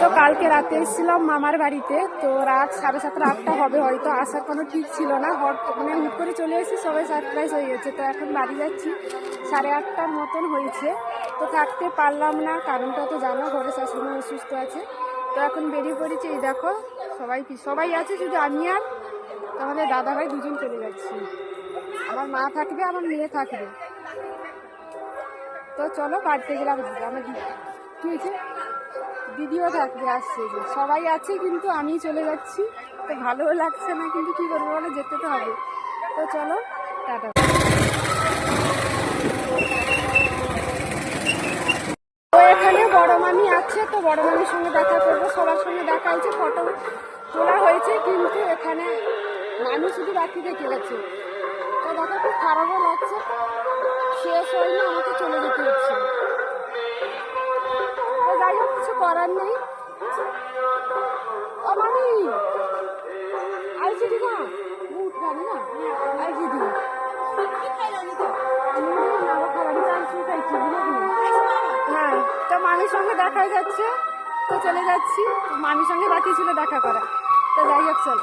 তো কালকে রাতে এসেছিলাম মামার বাড়িতে, তো রাত 7:30 8টা হবে, হয়তো আসার কোনো ঠিক ছিল না, হুট করে চলে এসেছি, সবাই সারপ্রাইজ হয়ে গেছে। তো এখন বাড়ি যাচ্ছি, 8:30টার মতন হয়েছে। তো থাকতে পারলাম না, কারণটা তো জানো, ঘরে শাশুড়ি অসুস্থ আছে। তো এখন বেরিয়ে পড়েছি, এই দেখো সবাই আছে, শুধু আমি আর আমাদের দাদাভাই দুজন চলে যাচ্ছি। আমার মা থাকবে, আমার মেয়ে থাকবে। তো চলো বাড়িতে গেলাম, আমার কি হয়েছে, দিদিও থাকবে, আসছে, সবাই আছে, কিন্তু আমি চলে যাচ্ছি। তো ভালোও লাগছে না, কিন্তু কী করবো বলে, যেতে তো হবে। তো চলো টাটা। তো এখানে বড় মামি আছে, তো বড় মামির সঙ্গে দেখা করবো, সবার সঙ্গে দেখা হয়েছে, ফটো তোলা হয়েছে, কিন্তু এখানে মানুষ শুধু বাকি থেকে গেছে। তো দেখা খুব খারাপও লাগছে, শেষ হয়নি, আমাকে চলে যেতে হচ্ছে। তো যাই হোক, কিছু করার নেই। ও মামি আইছি দিদা, মুখ খানি না আইছি দিদি, হ্যাঁ। তো মামির সঙ্গে দেখা যাচ্ছে, তো চলে যাচ্ছি। মামির সঙ্গে বাকি ছিল দেখা করা। তো যাই হোক, চল।